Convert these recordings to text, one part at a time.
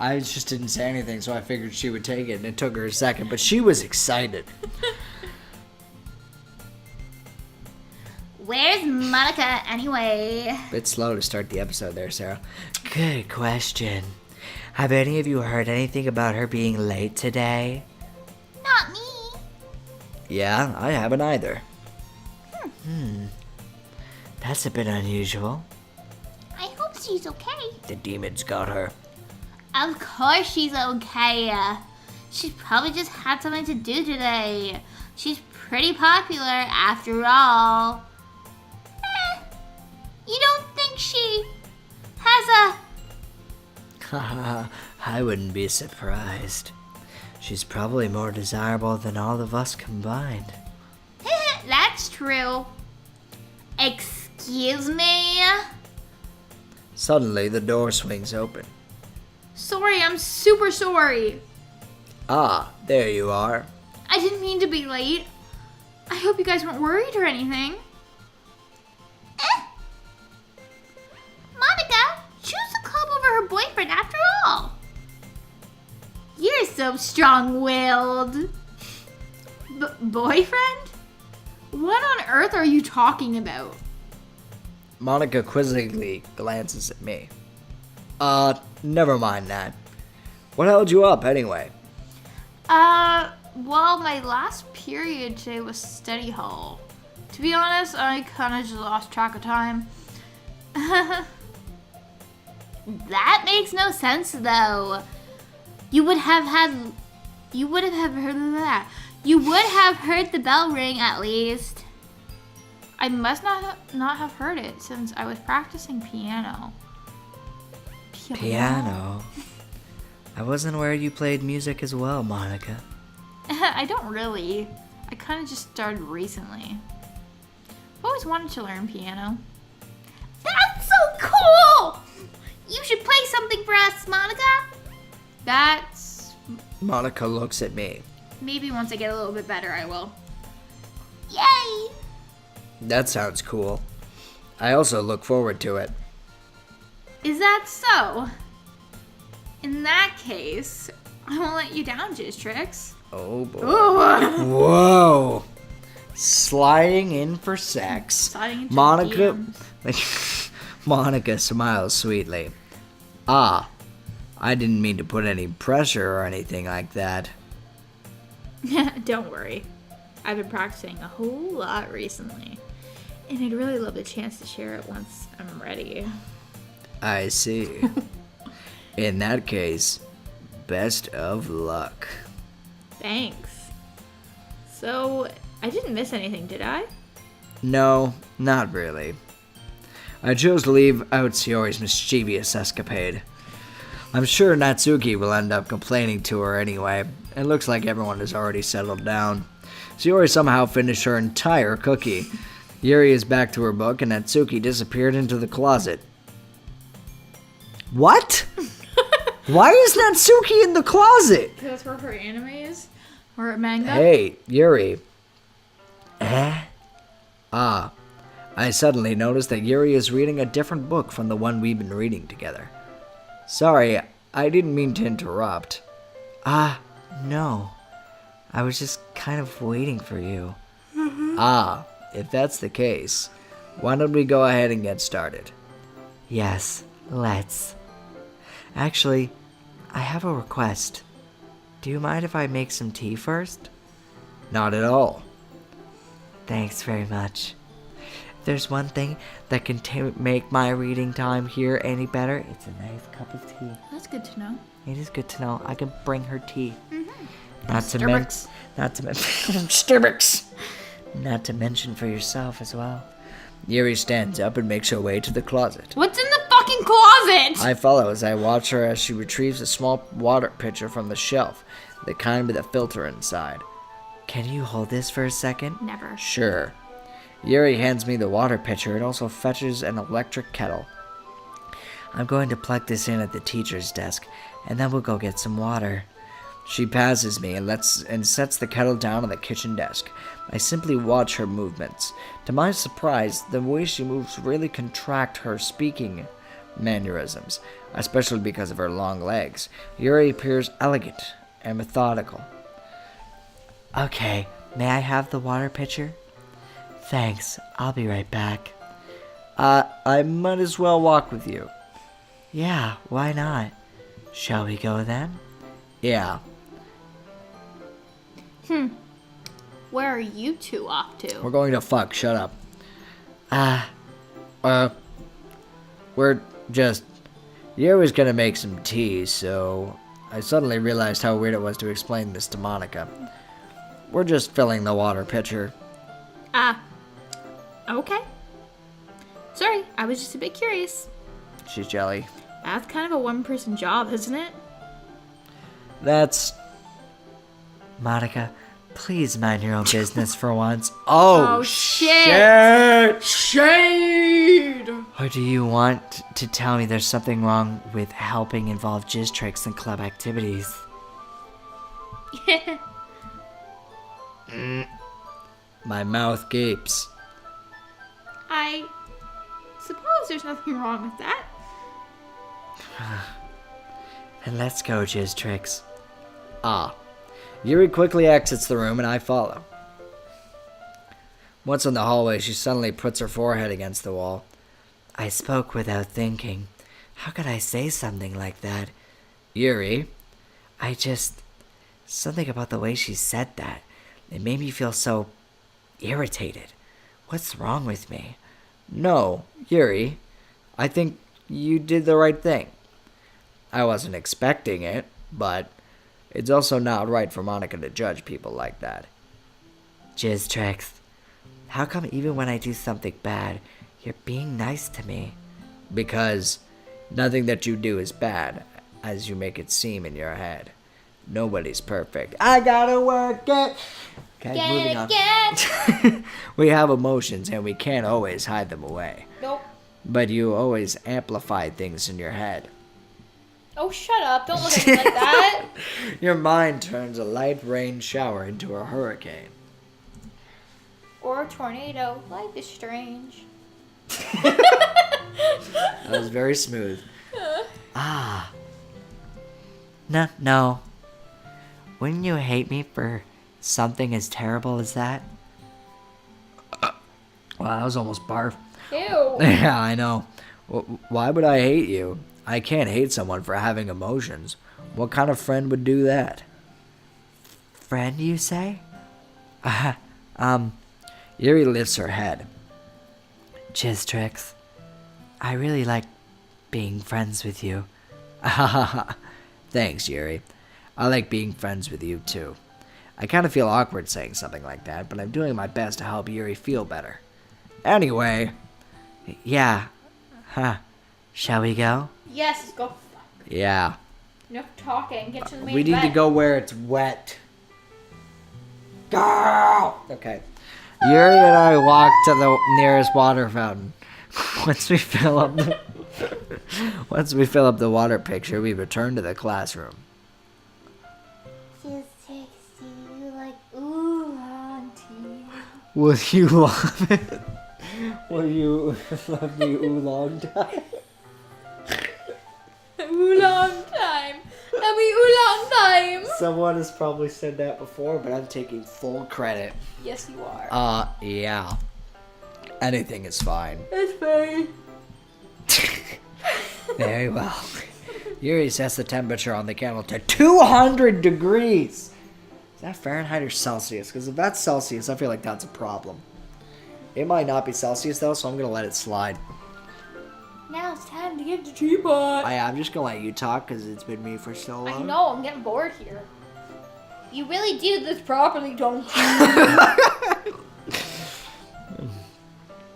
I just didn't say anything, so I figured she would take it, and it took her a second, but she was excited. Where's Monica anyway? Bit slow to start the episode there, Sarah. Good question. Have any of you heard anything about her being late today? Not me. Yeah, I haven't either. That's a bit unusual. I hope she's okay. The demons got her. Of course she's okay. She probably just had something to do today. She's pretty popular after all. You don't think she has Haha, I wouldn't be surprised. She's probably more desirable than all of us combined. That's true. Excuse me? Suddenly, the door swings open. Sorry, I'm super sorry. Ah, there you are. I didn't mean to be late. I hope you guys weren't worried or anything. Monica, choose a club over her boyfriend after all. You're so strong-willed. Boyfriend? What on earth are you talking about? Monica quizzically glances at me. Never mind that. What held you up, anyway? Well, my last period today was study hall. To be honest, I kinda just lost track of time. That makes no sense, though. You would have heard the bell ring at least. I must not have heard it since I was practicing piano. Piano? I wasn't aware you played music as well, Monica. I don't really. I kind of just started recently. I've always wanted to learn piano. That's so cool! You should play something for us, Monica. That's... Monica looks at me. Maybe once I get a little bit better, I will. Yay! That sounds cool. I also look forward to it. Is that so? In that case, I won't let you down, Jizztrix. Oh boy. Ooh. Whoa. Sliding in for sex. Sliding into Monica. DMs. Monica smiles sweetly. Ah, I didn't mean to put any pressure or anything like that. Don't worry. I've been practicing a whole lot recently. And I'd really love a chance to share it once I'm ready. I see. In that case, best of luck. Thanks. So, I didn't miss anything, did I? No, not really. I chose to leave out Sayori's mischievous escapade. I'm sure Natsuki will end up complaining to her anyway. It looks like everyone has already settled down. Sayori somehow finished her entire cookie. Yuri is back to her book, and Natsuki disappeared into the closet. What? Why is Natsuki in the closet? That's where her anime is? Or her manga? Hey, Yuri. Ah, I suddenly noticed that Yuri is reading a different book from the one we've been reading together. Sorry, I didn't mean to interrupt. No. I was just kind of waiting for you. Ah, if that's the case, why don't we go ahead and get started? Yes, let's. Actually, I have a request. Do you mind if I make some tea first? Not at all. Thanks very much. If there's one thing that can make my reading time here any better, it's a nice cup of tea. That's good to know. It is good to know. I can bring her tea. Mm-hmm. Not to mention for yourself as well. Yuri stands up and makes her way to the closet. What's in the fucking closet? I follow as I watch her as she retrieves a small water pitcher from the shelf, the kind with a filter inside. Can you hold this for a second? Never. Sure. Yuri hands me the water pitcher and also fetches an electric kettle. I'm going to plug this in at the teacher's desk, and then we'll go get some water. She passes me and sets the kettle down on the kitchen desk. I simply watch her movements. To my surprise, the way she moves really contract her speaking mannerisms, especially because of her long legs. Yuri appears elegant and methodical. Okay, may I have the water pitcher? Thanks, I'll be right back. I might as well walk with you. Yeah, why not? Shall we go then? Yeah. Where are you two off to? We're going to fuck. Shut up. We're just... Yuri's gonna make some tea, so... I suddenly realized how weird it was to explain this to Monica. We're just filling the water pitcher. Okay. Sorry, I was just a bit curious. She's jelly. That's kind of a one-person job, isn't it? That's... Monica, please mind your own business for once. Oh, shit! Shade! Or do you want to tell me there's something wrong with helping involve jizz tricks and club activities? My mouth gapes. I suppose there's nothing wrong with that. Then let's go, jizz tricks. Yuri quickly exits the room and I follow. Once in the hallway, she suddenly puts her forehead against the wall. I spoke without thinking. How could I say something like that? Yuri, Something about the way she said that. It made me feel so irritated. What's wrong with me? no, Yuri, I think you did the right thing. I wasn't expecting it, but it's also not right for Monica to judge people like that. Jizz tricks. How come even when I do something bad, you're being nice to me? Because nothing that you do is bad, as you make it seem in your head. Nobody's perfect. I gotta work it! Okay, moving on. We have emotions and we can't always hide them away. Nope. But you always amplify things in your head. Oh, shut up. Don't look at me like that. Your mind turns a light rain shower into a hurricane. Or a tornado. Life is strange. That was very smooth. No. Wouldn't you hate me for something as terrible as that? Wow, that was almost barf. Ew. Yeah, I know. Why would I hate you? I can't hate someone for having emotions. What kind of friend would do that? Friend, you say? Yuri lifts her head. Jizz tricks. I really like being friends with you. Thanks, Yuri. I like being friends with you, too. I kind of feel awkward saying something like that, but I'm doing my best to help Yuri feel better. Anyway. Yeah. Shall we go? Yes, let's go fuck. Yeah. Enough talking. Get to the main We need to event. go where it's wet. Go! Okay. Yuri and I walk to the nearest water fountain. Once we fill up the water picture, we return to the classroom. Jizz tricks, do you like oolong tea? Will you love it? Will you love the oolong time? Oolong time. That'll be oolong time. Someone has probably said that before, but I'm taking full credit. Yes, you are. Yeah. Anything is fine. That's fine. Very well. Yuri sets the temperature on the candle to 200 degrees. Is that Fahrenheit or Celsius? Because if that's Celsius, I feel like that's a problem. It might not be Celsius, though, so I'm going to let it slide. Now it's time to get the teapot. I'm just going to let you talk because it's been me for so long. I know, I'm getting bored here. You really do this properly, don't you?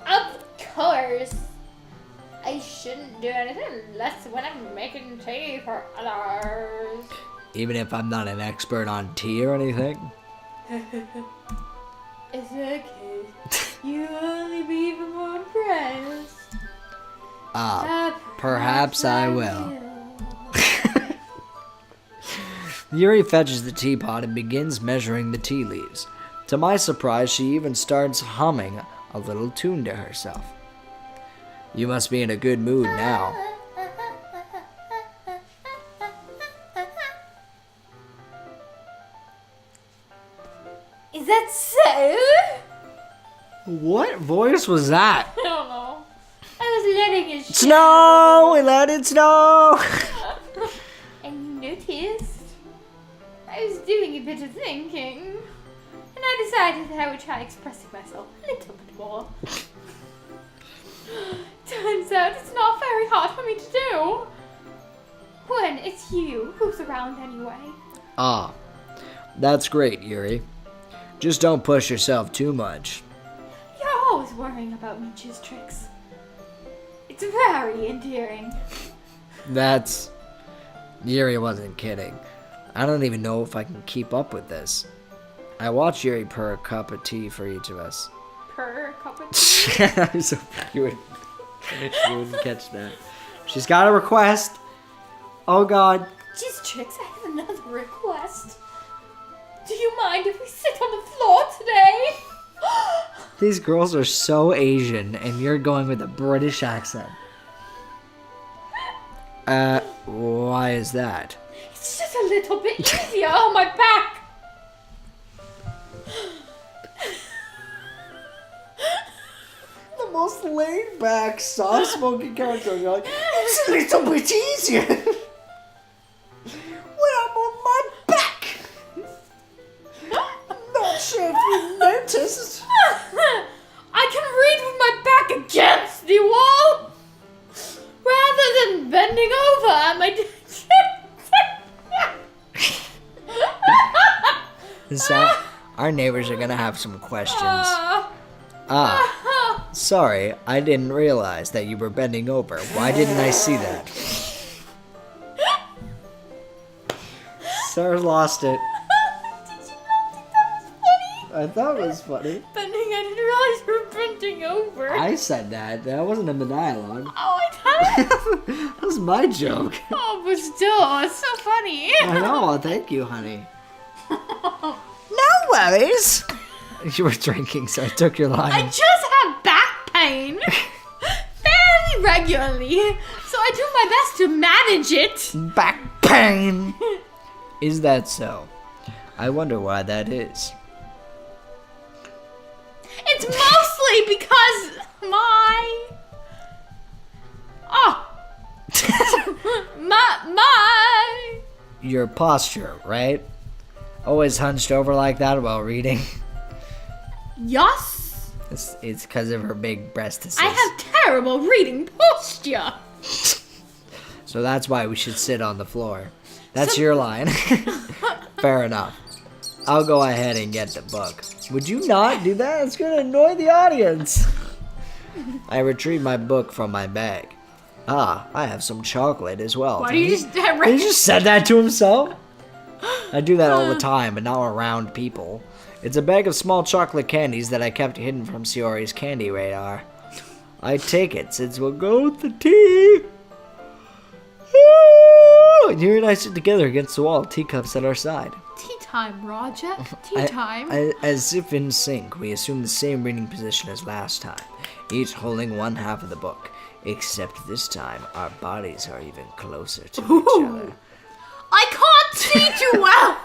Of course. I shouldn't do anything unless when I'm making tea for others. Even if I'm not an expert on tea or anything? It's okay. You'll only be even more impressed. Perhaps I will. Yuri fetches the teapot and begins measuring the tea leaves. To my surprise, she even starts humming a little tune to herself. You must be in a good mood now. that so? What voice was that? I don't know. I was letting it Snow! We let it snow! And you noticed? I was doing a bit of thinking. And I decided that I would try expressing myself a little bit more. Turns out it's not very hard for me to do. When it's you who's around anyway. Ah, that's great, Yuri. Just don't push yourself too much. You're always worrying about Meech's tricks. It's very endearing. Yuri wasn't kidding. I don't even know if I can keep up with this. I watch Yuri pour a cup of tea for each of us. Per cup of tea. I'm so you wouldn't catch that. She's got a request. Oh God. Jeez, Trix, I have another request. Do you mind if we sit on the floor today? These girls are so Asian, and you're going with a British accent. Why is that? It's just a little bit easier on my back. The most laid-back, soft-spoken character. You're like, it's a little bit easier. When I'm on my back. I'm not sure if you noticed. I can read with my back against the wall. Rather than bending over at my... So, our neighbors are gonna have some questions. Sorry, I didn't realize that you were bending over. Why didn't I see that? Sarah lost it. Did you not think that was funny? I thought it was funny. Bending, I didn't realize you were bending over. I said that. That wasn't in the dialogue. Oh, I thought That was my joke. Oh, but still, it's so funny. I know. Thank you, honey. No worries. You were drinking, so I took your line. I just have back pain fairly regularly, so I do my best to manage it. Back pain. Is that so? I wonder why that is. It's mostly because my Your posture, right? Always hunched over like that while reading. Yes. It's because of her big breastises. I have terrible reading posture. So that's why we should sit on the floor. That's your line. Fair enough. I'll go ahead and get the book. Would you not do that? It's going to annoy the audience. I retrieve my book from my bag. Ah, I have some chocolate as well. Why do you just He just said that to himself? I do that all the time, but not around people. It's a bag of small chocolate candies that I kept hidden from Shiori's candy radar. I take it since we'll go with the tea. And you and I sit together against the wall, teacups at our side. Tea time, Roger. Tea time. As if in sync, we assume the same reading position as last time, each holding one half of the book. Except this time, our bodies are even closer to each other. I can't see too well.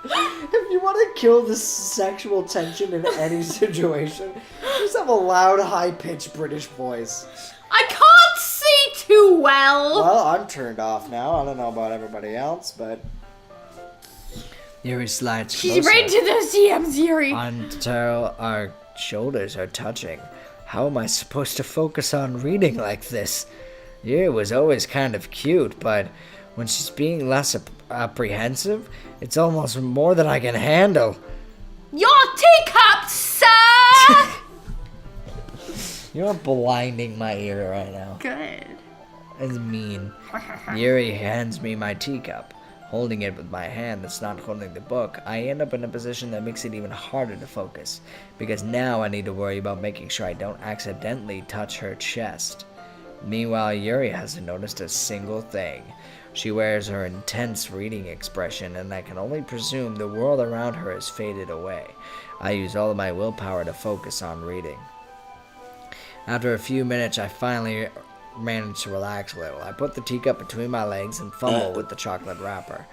If you want to kill the sexual tension in any situation, just have a loud, high-pitched British voice. I can't see too well. Well, I'm turned off now. I don't know about everybody else, but... Yuri slides closer. She's right to those DMs, Yuri. Until our shoulders are touching. How am I supposed to focus on reading like this? Yuri was always kind of cute, but when she's being less apprehensive, it's almost more than I can handle. Your teacup, sir! You're blinding my ear right now. Good. That's mean. Yuri hands me my teacup. Holding it with my hand that's not holding the book, I end up in a position that makes it even harder to focus, because now I need to worry about making sure I don't accidentally touch her chest. Meanwhile, Yuri hasn't noticed a single thing. She wears her intense reading expression, and I can only presume the world around her has faded away. I use all of my willpower to focus on reading. After a few minutes, I finally manage to relax a little. I put the teacup between my legs and fumble with the chocolate wrapper.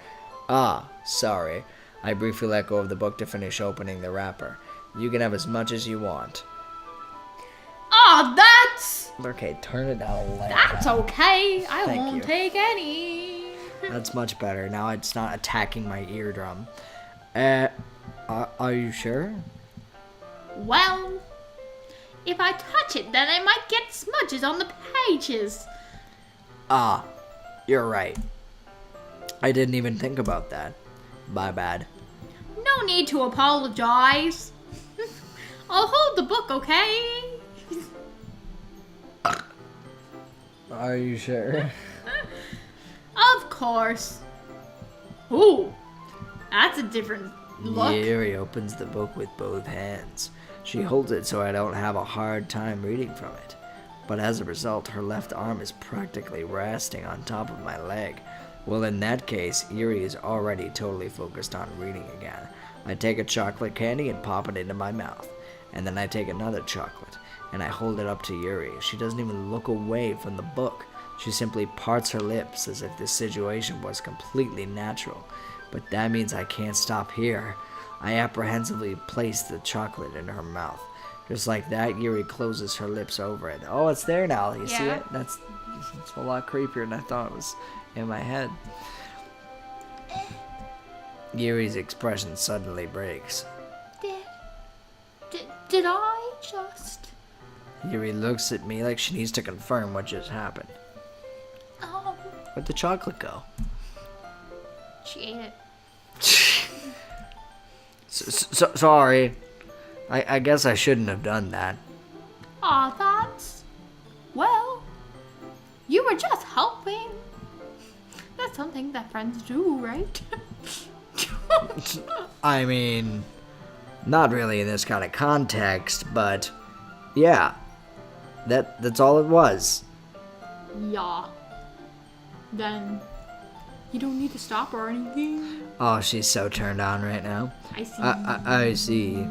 Ah, sorry. I briefly let go of the book to finish opening the wrapper. You can have as much as you want. Aw, that's... Okay, turn it down a little. That's okay. I Thank won't you. take any. That's much better. Now it's not attacking my eardrum. Are you sure? Well, if I touch it, then I might get smudges on the pages. Ah, you're right. I didn't even think about that. My bad. No need to apologize. I'll hold the book, okay? Are you sure? Of course. Ooh, that's a different look. Yuri opens the book with both hands. She holds it so I don't have a hard time reading from it. But as a result, her left arm is practically resting on top of my leg. Well, in that case, Yuri is already totally focused on reading again. I take a chocolate candy and pop it into my mouth. And then I take another chocolate, and I hold it up to Yuri. She doesn't even look away from the book. She simply parts her lips as if this situation was completely natural. But that means I can't stop here. I apprehensively place the chocolate in her mouth. Just like that, Yuri closes her lips over it. Oh, it's there now. You see Yeah. it? That's a lot creepier than I thought it was in my head. Yuri's expression suddenly breaks. Did I just... Yuri looks at me like she needs to confirm what just happened. Where'd the chocolate go? She ate it. Sorry. I guess I shouldn't have done that. Aw, that's... Well, you were just helping. That's something that friends do, right? I mean, not really in this kind of context, but yeah. That's all it was. Yeah. Then you don't need to stop or anything. Oh, she's so turned on right now. I see. I see.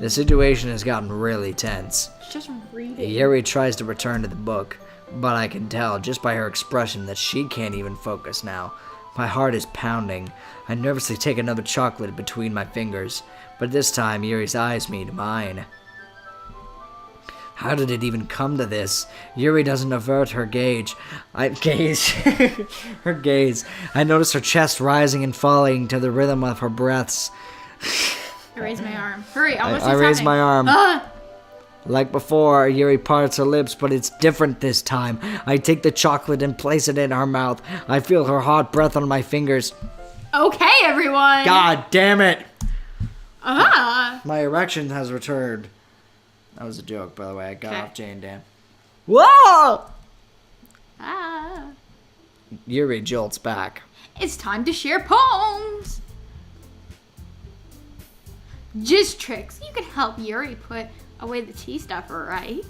The situation has gotten really tense. Just reading. Yuri tries to return to the book, but I can tell just by her expression that she can't even focus now. My heart is pounding. I nervously take another chocolate between my fingers, but this time Yuri's eyes meet mine. How did it even come to this? Yuri doesn't avert her gaze. Her gaze. I notice her chest rising and falling to the rhythm of her breaths. I raise my arm. Hurry, I want to see I raise something. my arm. Ah! Like before, Yuri parts her lips, but it's different this time. I take the chocolate and place it in her mouth. I feel her hot breath on my fingers. Okay, everyone. God damn it! Ah. My erection has returned. That was a joke, by the way. I got Okay. off Jane Dan. Whoa! Ah. Yuri jolts back. It's time to share poems. Jizz tricks. You can help Yuri put away the tea stuffer, right?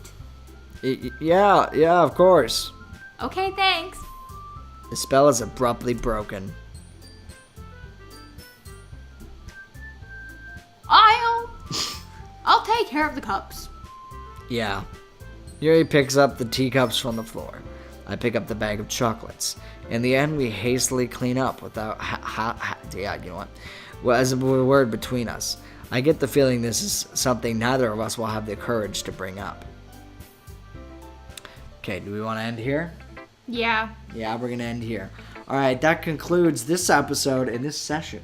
Yeah, of course. Okay, thanks. The spell is abruptly broken. I'll take care of the cups. Yeah. Yuri picks up the teacups from the floor. I pick up the bag of chocolates. In the end, we hastily clean up without yeah, you know what? Well, as a word between us. I get the feeling this is something neither of us will have the courage to bring up. Okay, do we want to end here? Yeah. Yeah, we're going to end here. All right, that concludes this episode and this session.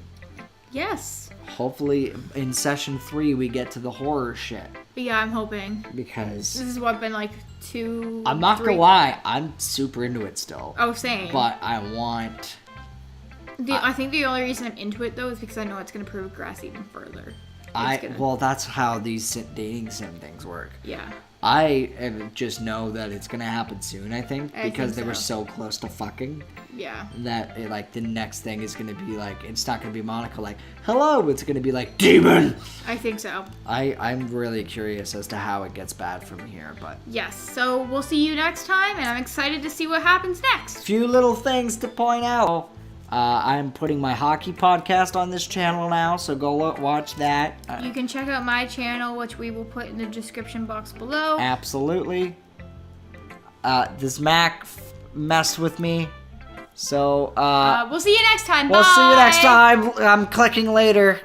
Yes. Hopefully, in session 3, we get to the horror shit. But yeah, I'm hoping. Because This is what been like 2. I'm not 3. gonna lie, I'm super into it still. Oh, same. But I want. I think the only reason I'm into it though is because I know it's gonna progress even further. Well, that's how these dating sim things work. Yeah. I just know that it's gonna happen soon. I think I because think they were so. so close to fucking Yeah. that like the next thing is gonna be like it's not gonna be Monica like hello. It's gonna be like demon. I think so. I'm really curious as to how it gets bad from here, but Yes. So we'll see you next time, and I'm excited to see what happens next. few little things to point out. I'm putting my hockey podcast on this channel now, so go watch that. You can check out my channel, which we will put in the description box below. Absolutely. This Mac messed with me. So, We'll see you next time. we'll see you next Bye. time. I'm clicking later.